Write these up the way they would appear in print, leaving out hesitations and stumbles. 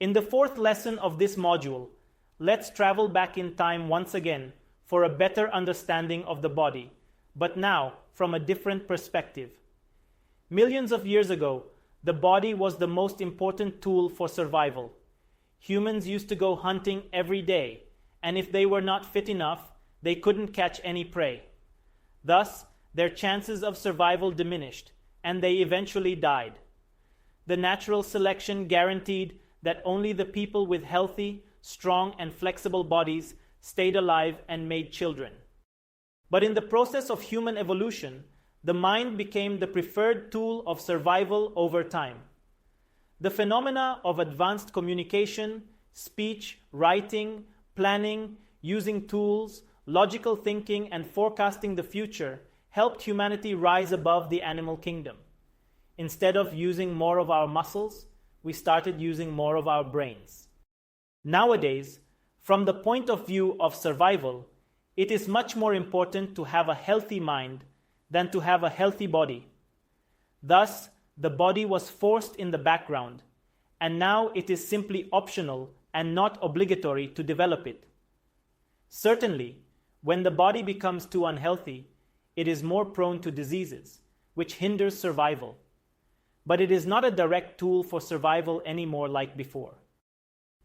In the fourth lesson of this module, let's travel back in time once again for a better understanding of the body, but now from a different perspective. Millions of years ago, the body was the most important tool for survival. Humans used to go hunting every day, and if they were not fit enough, they couldn't catch any prey. Thus, their chances of survival diminished, and they eventually died. The natural selection guaranteed that only the people with healthy, strong, and flexible bodies stayed alive and made children. But in the process of human evolution, the mind became the preferred tool of survival over time. The phenomena of advanced communication, speech, writing, planning, using tools, logical thinking, and forecasting the future helped humanity rise above the animal kingdom. Instead of using more of our muscles, we started using more of our brains. Nowadays, from the point of view of survival, it is much more important to have a healthy mind than to have a healthy body. Thus, the body was forced in the background, and now it is simply optional and not obligatory to develop it. Certainly, when the body becomes too unhealthy, it is more prone to diseases, which hinders survival. But it is not a direct tool for survival anymore like before.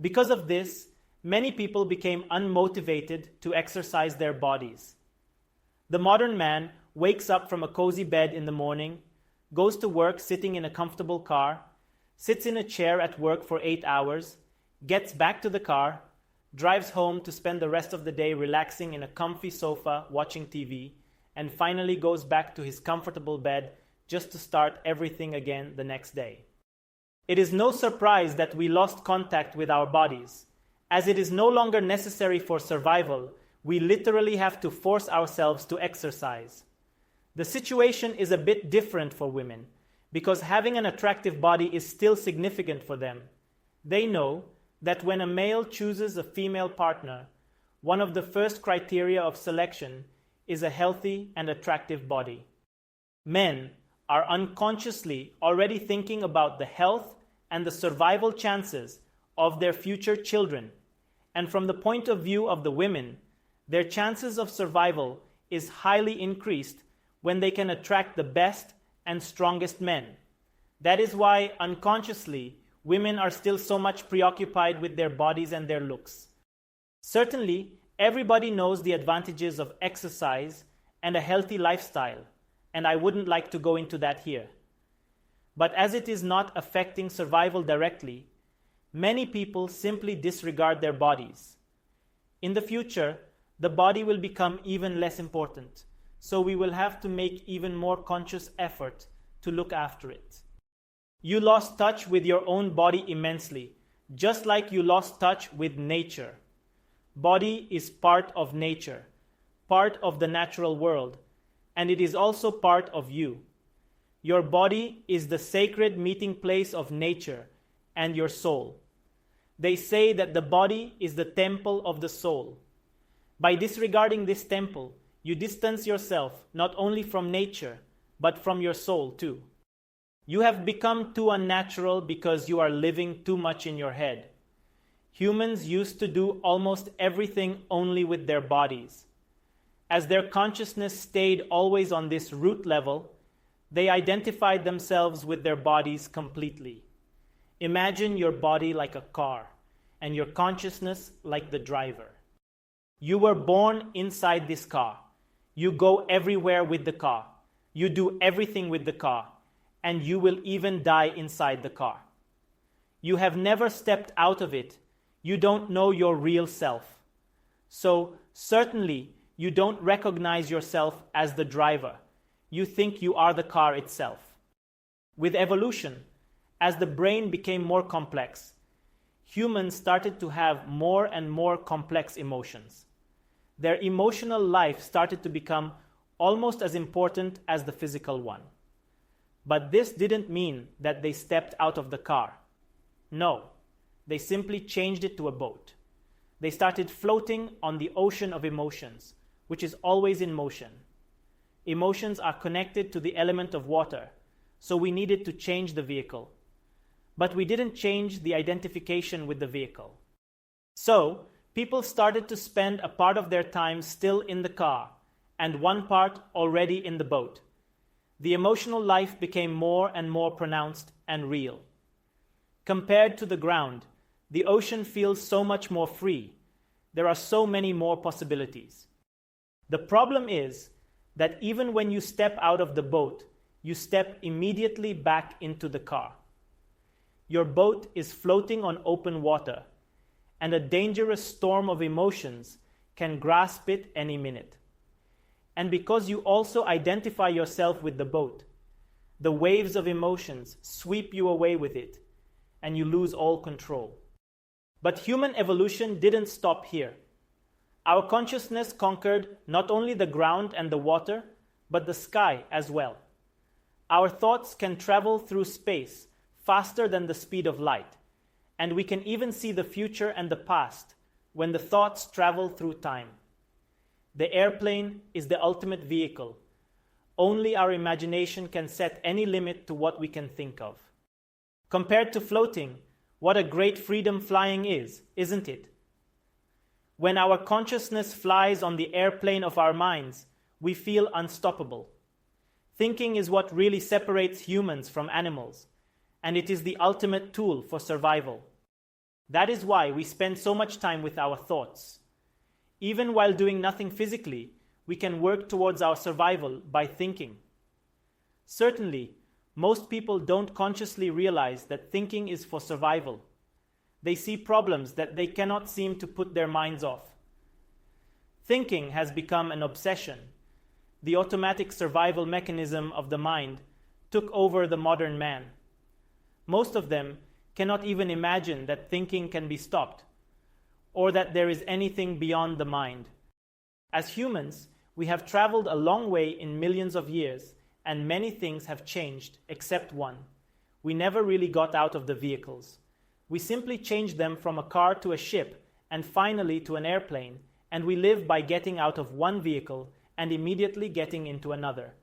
Because of this, many people became unmotivated to exercise their bodies. The modern man wakes up from a cozy bed in the morning, goes to work sitting in a comfortable car, sits in a chair at work for 8 hours, gets back to the car, drives home to spend the rest of the day relaxing in a comfy sofa watching TV, and finally goes back to his comfortable bed just to start everything again the next day. It is no surprise that we lost contact with our bodies. As it is no longer necessary for survival, we literally have to force ourselves to exercise. The situation is a bit different for women, because having an attractive body is still significant for them. They know that when a male chooses a female partner, one of the first criteria of selection is a healthy and attractive body. Men are unconsciously already thinking about the health and the survival chances of their future children, and from the point of view of the women, their chances of survival is highly increased when they can attract the best and strongest men. That is why unconsciously women are still so much preoccupied with their bodies and their looks. Certainly, everybody knows the advantages of exercise and a healthy lifestyle, and I wouldn't like to go into that here. But as it is not affecting survival directly, many people simply disregard their bodies. In the future, the body will become even less important, so we will have to make even more conscious effort to look after it. You lost touch with your own body immensely, just like you lost touch with nature. Body is part of nature, part of the natural world, and it is also part of you. Your body is the sacred meeting place of nature and your soul. They say that the body is the temple of the soul. By disregarding this temple, you distance yourself not only from nature, but from your soul too. You have become too unnatural because you are living too much in your head. Humans used to do almost everything only with their bodies. As their consciousness stayed always on this root level, they identified themselves with their bodies completely. Imagine your body like a car, and your consciousness like the driver. You were born inside this car. You go everywhere with the car. You do everything with the car, and you will even die inside the car. You have never stepped out of it. You don't know your real self. So, certainly, you don't recognize yourself as the driver. You think you are the car itself. With evolution, as the brain became more complex, humans started to have more and more complex emotions. Their emotional life started to become almost as important as the physical one. But this didn't mean that they stepped out of the car. No, they simply changed it to a boat. They started floating on the ocean of emotions, which is always in motion. Emotions are connected to the element of water, so we needed to change the vehicle. but we didn't change the identification with the vehicle. So, people started to spend a part of their time still in the car, and one part already in the boat. The emotional life became more and more pronounced and real. Compared to the ground, the ocean feels so much more free. There are so many more possibilities. The problem is that even when you step out of the boat, you step immediately back into the car. Your boat is floating on open water, and a dangerous storm of emotions can grasp it any minute. And because you also identify yourself with the boat, the waves of emotions sweep you away with it, and you lose all control. But human evolution didn't stop here. Our consciousness conquered not only the ground and the water, but the sky as well. Our thoughts can travel through space faster than the speed of light, and we can even see the future and the past when the thoughts travel through time. The airplane is the ultimate vehicle. Only our imagination can set any limit to what we can think of. Compared to floating, what a great freedom flying is, isn't it? When our consciousness flies on the airplane of our minds, we feel unstoppable. Thinking is what really separates humans from animals, and it is the ultimate tool for survival. That is why we spend so much time with our thoughts. Even while doing nothing physically, we can work towards our survival by thinking. Certainly, most people don't consciously realize that thinking is for survival. They see problems that they cannot seem to put their minds off. Thinking has become an obsession. The automatic survival mechanism of the mind took over the modern man. Most of them cannot even imagine that thinking can be stopped, or that there is anything beyond the mind. As humans, we have traveled a long way in millions of years, and many things have changed except one. We never really got out of the vehicles. We simply changed them from a car to a ship, and finally to an airplane, and we live by getting out of one vehicle and immediately getting into another.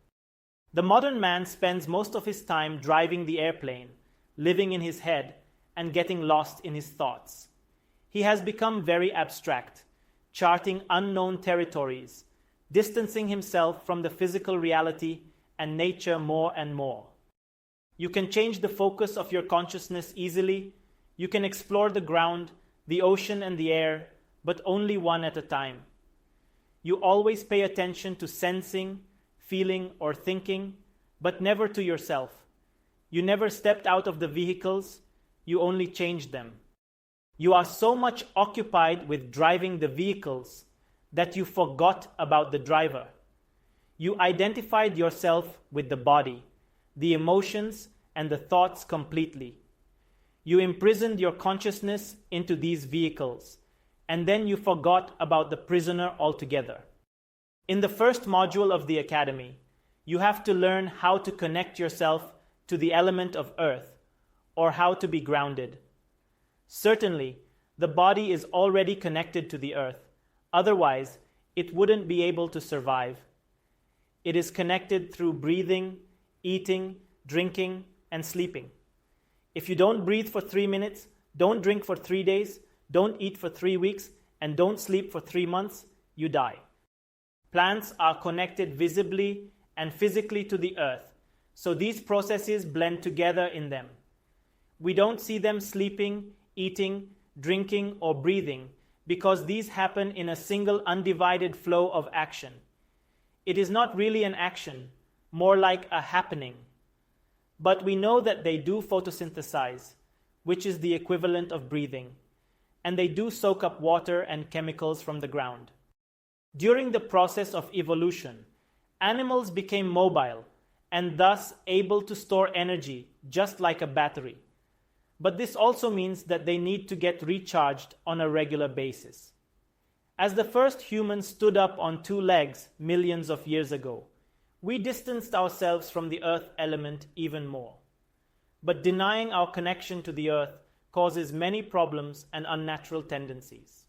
The modern man spends most of his time driving the airplane, living in his head, and getting lost in his thoughts. He has become very abstract, charting unknown territories, distancing himself from the physical reality and nature more and more. You can change the focus of your consciousness easily. You can explore the ground, the ocean, and the air, but only one at a time. You always pay attention to sensing, feeling, or thinking, but never to yourself. You never stepped out of the vehicles, you only changed them. You are so much occupied with driving the vehicles that you forgot about the driver. You identified yourself with the body, the emotions, and the thoughts completely. You imprisoned your consciousness into these vehicles, and then you forgot about the prisoner altogether. In the first module of the Academy, you have to learn how to connect yourself to the element of earth, or how to be grounded. Certainly, the body is already connected to the earth. Otherwise, it wouldn't be able to survive. It is connected through breathing, eating, drinking, and sleeping. If you don't breathe for 3 minutes, don't drink for 3 days, don't eat for 3 weeks, and don't sleep for 3 months, you die. Plants are connected visibly and physically to the earth, so these processes blend together in them. We don't see them sleeping, eating, drinking, or breathing because these happen in a single undivided flow of action. It is not really an action, more like a happening. But we know that they do photosynthesize, which is the equivalent of breathing, and they do soak up water and chemicals from the ground. During the process of evolution, animals became mobile and thus able to store energy just like a battery. But this also means that they need to get recharged on a regular basis. As the first humans stood up on 2 legs millions of years ago, we distanced ourselves from the earth element even more. But denying our connection to the earth causes many problems and unnatural tendencies.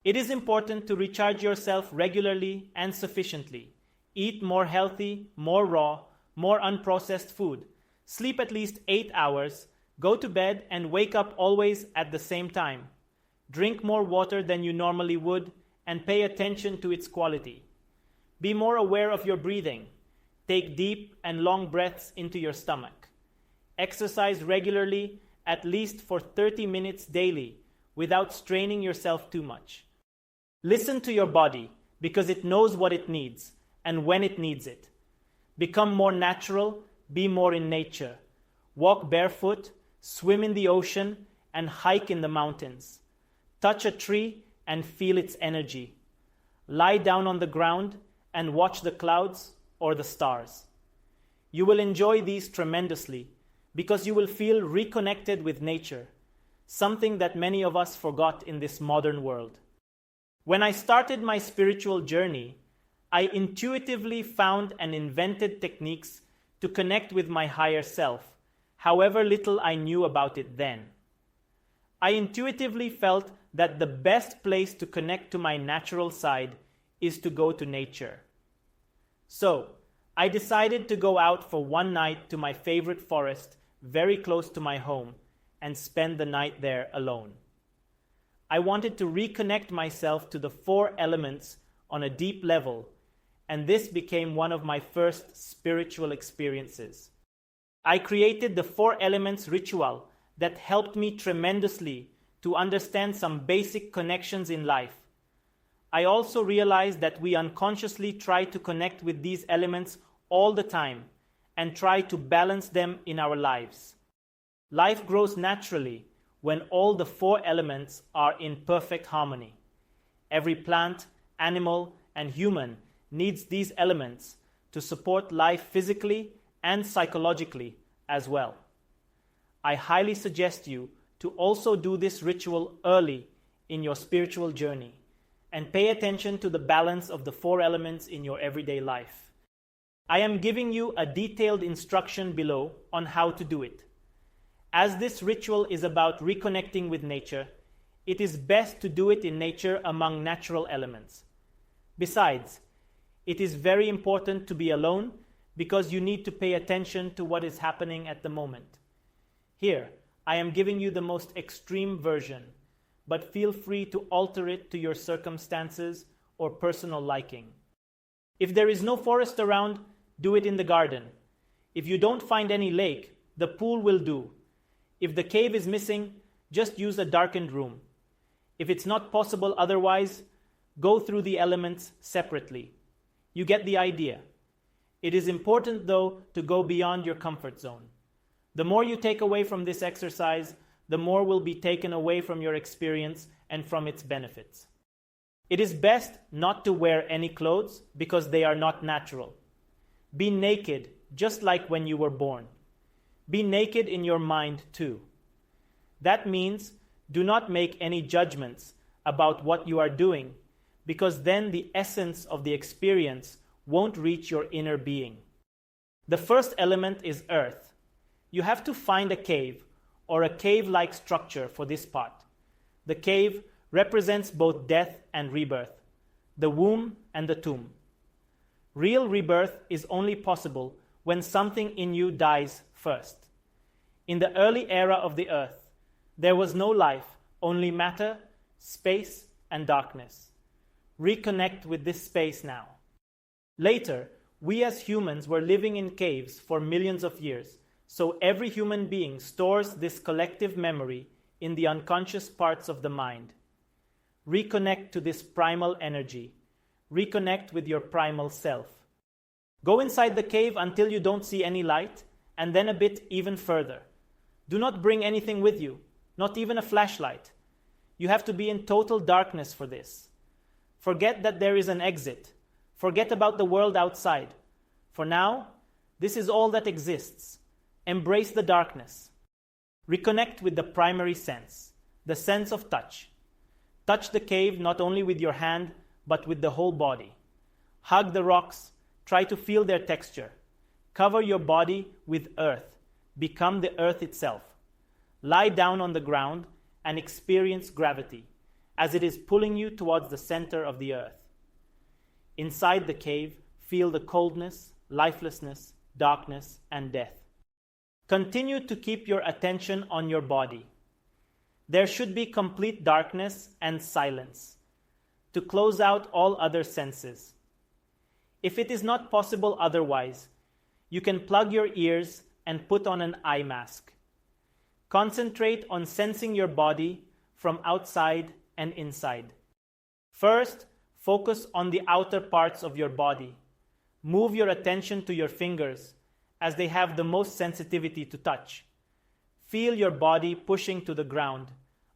It is important to recharge yourself regularly and sufficiently. Eat more healthy, more raw, more unprocessed food. Sleep at least 8 hours. Go to bed and wake up always at the same time. Drink more water than you normally would and pay attention to its quality. Be more aware of your breathing. Take deep and long breaths into your stomach. Exercise regularly, at least for 30 minutes daily, without straining yourself too much. Listen to your body because it knows what it needs and when it needs it. Become more natural, be more in nature. Walk barefoot, swim in the ocean, and hike in the mountains. Touch a tree and feel its energy. Lie down on the ground and watch the clouds or the stars. You will enjoy these tremendously because you will feel reconnected with nature, something that many of us forgot in this modern world. When I started my spiritual journey, I intuitively found and invented techniques to connect with my higher self, however little I knew about it then. I intuitively felt that the best place to connect to my natural side is to go to nature. So, I decided to go out for one night to my favorite forest very close to my home and spend the night there alone. I wanted to reconnect myself to the 4 elements on a deep level, and this became one of my first spiritual experiences. I created the 4 elements ritual that helped me tremendously to understand some basic connections in life. I also realized that we unconsciously try to connect with these elements all the time and try to balance them in our lives. Life grows naturally when all the 4 elements are in perfect harmony. Every plant, animal, and human needs these elements to support life physically and psychologically as well. I highly suggest you to also do this ritual early in your spiritual journey and pay attention to the balance of the 4 elements in your everyday life. I am giving you a detailed instruction below on how to do it. As this ritual is about reconnecting with nature, it is best to do it in nature among natural elements. Besides, it is very important to be alone because you need to pay attention to what is happening at the moment. Here, I am giving you the most extreme version, but feel free to alter it to your circumstances or personal liking. If there is no forest around, do it in the garden. If you don't find any lake, the pool will do. If the cave is missing, just use a darkened room. If it's not possible otherwise, go through the elements separately. You get the idea. It is important, though, to go beyond your comfort zone. The more you take away from this exercise, the more will be taken away from your experience and from its benefits. It is best not to wear any clothes because they are not natural. Be naked, just like when you were born. Be naked in your mind too. That means do not make any judgments about what you are doing, because then the essence of the experience won't reach your inner being. The first element is earth. You have to find a cave or a cave-like structure for this part. The cave represents both death and rebirth, the womb and the tomb. Real rebirth is only possible when something in you dies first. In the early era of the earth, there was no life, only matter, space, and darkness. Reconnect with this space now. Later, we as humans were living in caves for millions of years, so every human being stores this collective memory in the unconscious parts of the mind. Reconnect to this primal energy. Reconnect with your primal self. Go inside the cave until you don't see any light, and then a bit even further. Do not bring anything with you, not even a flashlight. You have to be in total darkness for this. Forget that there is an exit. Forget about the world outside. For now, this is all that exists. Embrace the darkness. Reconnect with the primary sense, the sense of touch. Touch the cave not only with your hand, but with the whole body. Hug the rocks. Try to feel their texture. Cover your body with earth. Become the earth itself. Lie down on the ground and experience gravity as it is pulling you towards the center of the earth. Inside the cave, feel the coldness, lifelessness, darkness, and death. Continue to keep your attention on your body. There should be complete darkness and silence to close out all other senses. If it is not possible otherwise, you can plug your ears and put on an eye mask. Concentrate on sensing your body from outside and inside. First, focus on the outer parts of your body. Move your attention to your fingers, as they have the most sensitivity to touch. Feel your body pushing to the ground.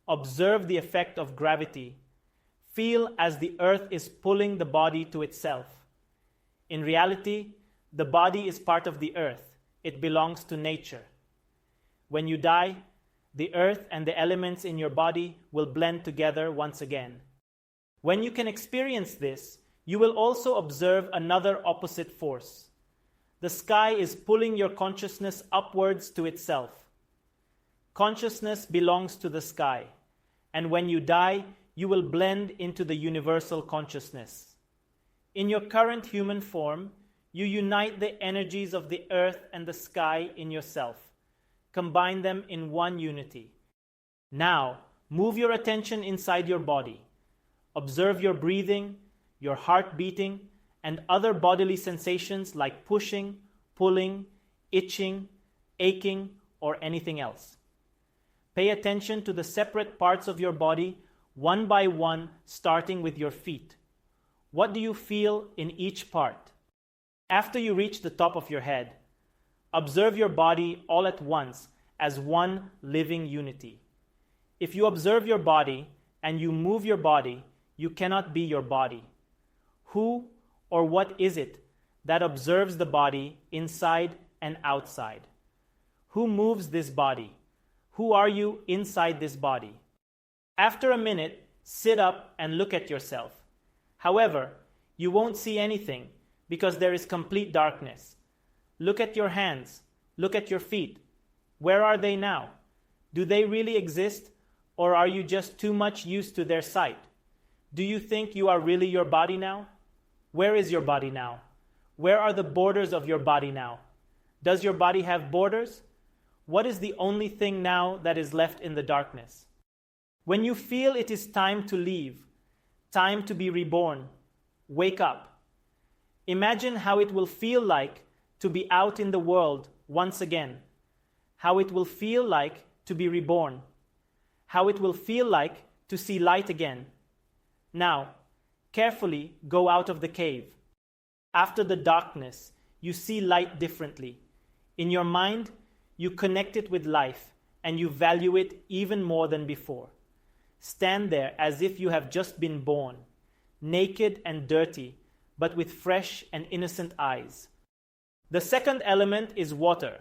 Observe the effect of gravity. Feel as the earth is pulling the body to itself. In reality, the body is part of the earth. It belongs to nature. When you die, the earth and the elements in your body will blend together once again. When you can experience this, you will also observe another opposite force. The sky is pulling your consciousness upwards to itself. Consciousness belongs to the sky, and when you die, you will blend into the universal consciousness. In your current human form, you unite the energies of the earth and the sky in yourself. Combine them in one unity. Now, move your attention inside your body. Observe your breathing, your heart beating, and other bodily sensations like pushing, pulling, itching, aching, or anything else. Pay attention to the separate parts of your body, one by one, starting with your feet. What do you feel in each part? After you reach the top of your head, observe your body all at once as one living unity. If you observe your body and you move your body, you cannot be your body. Who or what is it that observes the body inside and outside? Who moves this body? Who are you inside this body? After a minute, sit up and look at yourself. However, you won't see anything because there is complete darkness. Look at your hands. Look at your feet. Where are they now? Do they really exist, or are you just too much used to their sight? Do you think you are really your body now? Where is your body now? Where are the borders of your body now? Does your body have borders? What is the only thing now that is left in the darkness? When you feel it is time to leave, time to be reborn, wake up. Imagine how it will feel like to be out in the world once again, how it will feel like to be reborn, how it will feel like to see light again. Now, carefully go out of the cave. After the darkness, you see light differently. In your mind, you connect it with life, and you value it even more than before. Stand there as if you have just been born, naked and dirty, but with fresh and innocent eyes. The second element is water,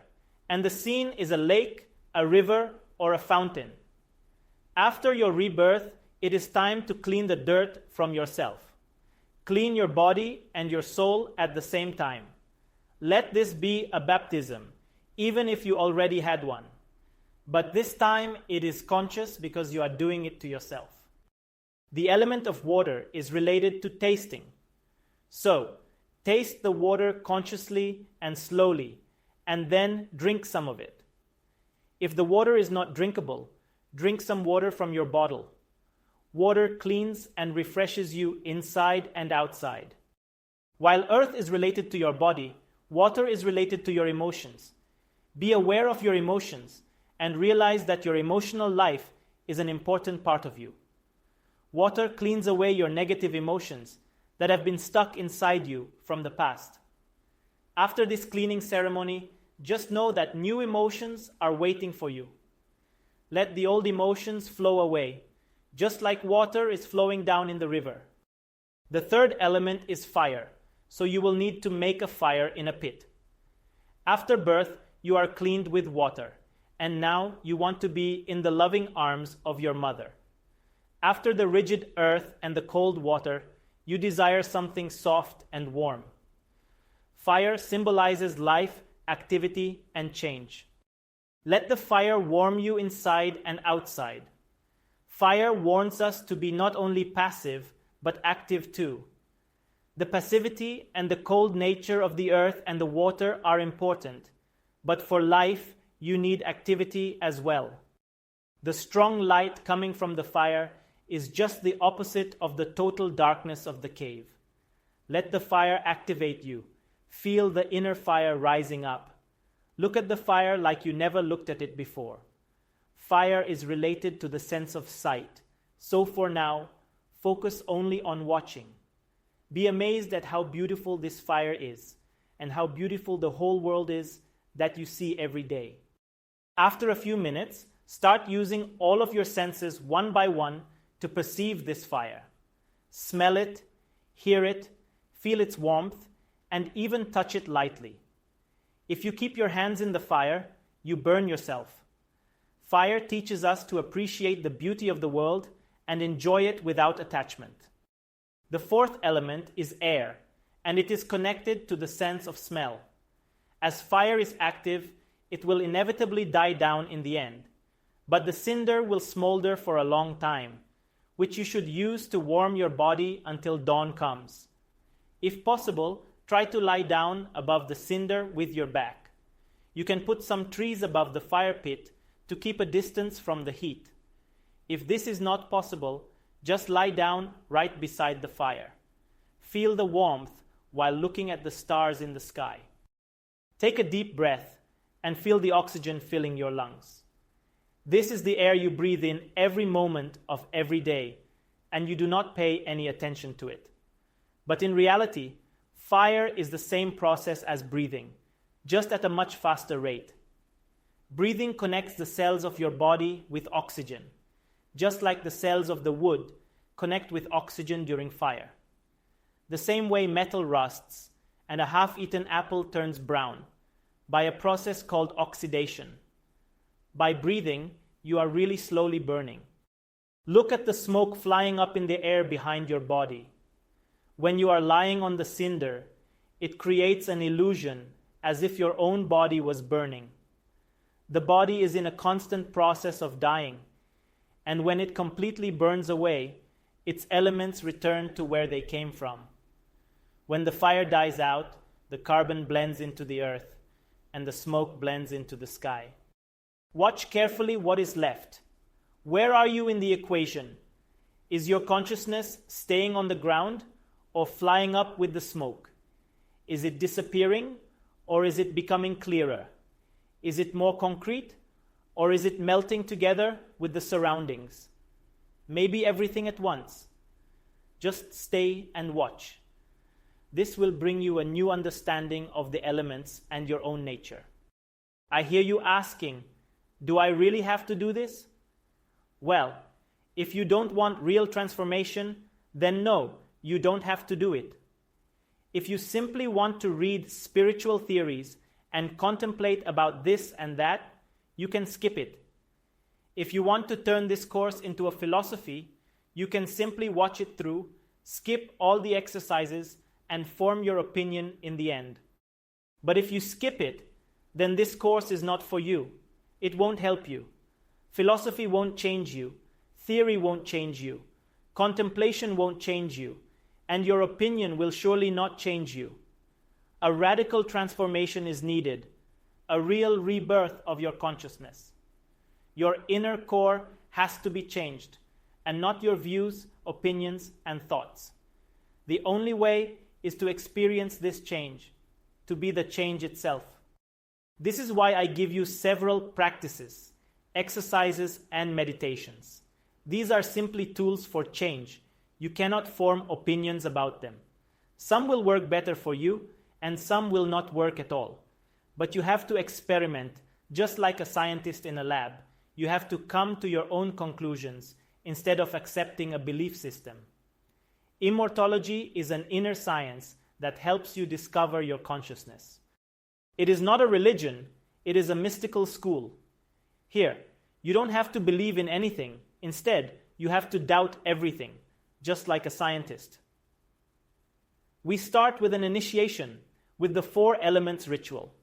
and the scene is a lake, a river, or a fountain. After your rebirth, it is time to clean the dirt from yourself. Clean your body and your soul at the same time. Let this be a baptism, even if you already had one. But this time it is conscious because you are doing it to yourself. The element of water is related to tasting. So, taste the water consciously and slowly, and then drink some of it. If the water is not drinkable, drink some water from your bottle. Water cleans and refreshes you inside and outside. While earth is related to your body, water is related to your emotions. Be aware of your emotions and realize that your emotional life is an important part of you. Water cleans away your negative emotions that have been stuck inside you from the past. After this cleaning ceremony, just know that new emotions are waiting for you. Let the old emotions flow away, just like water is flowing down in the river. The third element is fire, so you will need to make a fire in a pit. After birth, you are cleaned with water, and now you want to be in the loving arms of your mother. After the rigid earth and the cold water, you desire something soft and warm. Fire symbolizes life, activity, and change. Let the fire warm you inside and outside. Fire warns us to be not only passive, but active too. The passivity and the cold nature of the earth and the water are important, but for life, you need activity as well. The strong light coming from the fire is just the opposite of the total darkness of the cave. Let the fire activate you. Feel the inner fire rising up. Look at the fire like you never looked at it before. Fire is related to the sense of sight. So for now, focus only on watching. Be amazed at how beautiful this fire is and how beautiful the whole world is that you see every day. After a few minutes, start using all of your senses one by one to perceive this fire. Smell it, hear it, feel its warmth, and even touch it lightly. If you keep your hands in the fire, you burn yourself. Fire teaches us to appreciate the beauty of the world and enjoy it without attachment. The fourth element is air, and it is connected to the sense of smell. As fire is active, it will inevitably die down in the end, but the cinder will smolder for a long time, which you should use to warm your body until dawn comes. If possible, try to lie down above the cinder with your back. You can put some trees above the fire pit to keep a distance from the heat. If this is not possible, just lie down right beside the fire. Feel the warmth while looking at the stars in the sky. Take a deep breath and feel the oxygen filling your lungs. This is the air you breathe in every moment of every day, and you do not pay any attention to it. But in reality, fire is the same process as breathing, just at a much faster rate. Breathing connects the cells of your body with oxygen, just like the cells of the wood connect with oxygen during fire. The same way metal rusts and a half-eaten apple turns brown, by a process called oxidation. By breathing, you are really slowly burning. Look at the smoke flying up in the air behind your body. When you are lying on the cinder, it creates an illusion as if your own body was burning. The body is in a constant process of dying, and when it completely burns away, its elements return to where they came from. When the fire dies out, the carbon blends into the earth, and the smoke blends into the sky. Watch carefully what is left. Where are you in the equation? Is your consciousness staying on the ground or flying up with the smoke? Is it disappearing or is it becoming clearer? Is it more concrete or is it melting together with the surroundings? Maybe everything at once. Just stay and watch. This will bring you a new understanding of the elements and your own nature. I hear you asking, do I really have to do this? Well, if you don't want real transformation, then no, you don't have to do it. If you simply want to read spiritual theories and contemplate about this and that, you can skip it. If you want to turn this course into a philosophy, you can simply watch it through, skip all the exercises, and form your opinion in the end. But if you skip it, then this course is not for you. It won't help you. Philosophy won't change you. Theory won't change you. Contemplation won't change you. And your opinion will surely not change you. A radical transformation is needed, a real rebirth of your consciousness. Your inner core has to be changed, and not your views, opinions, and thoughts. The only way is to experience this change, to be the change itself. This is why I give you several practices, exercises, and meditations. These are simply tools for change. You cannot form opinions about them. Some will work better for you, and some will not work at all. But you have to experiment, just like a scientist in a lab. You have to come to your own conclusions instead of accepting a belief system. Immortology is an inner science that helps you discover your consciousness. It is not a religion, it is a mystical school. Here, you don't have to believe in anything. Instead, you have to doubt everything, just like a scientist. We start with an initiation, with the 4 elements ritual.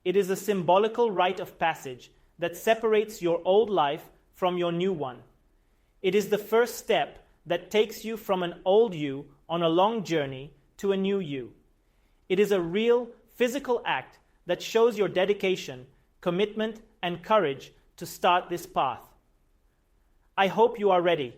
It is a symbolical rite of passage that separates your old life from your new one. It is the first step that takes you from an old you on a long journey to a new you. It is a real physical act that shows your dedication, commitment, and courage to start this path. I hope you are ready.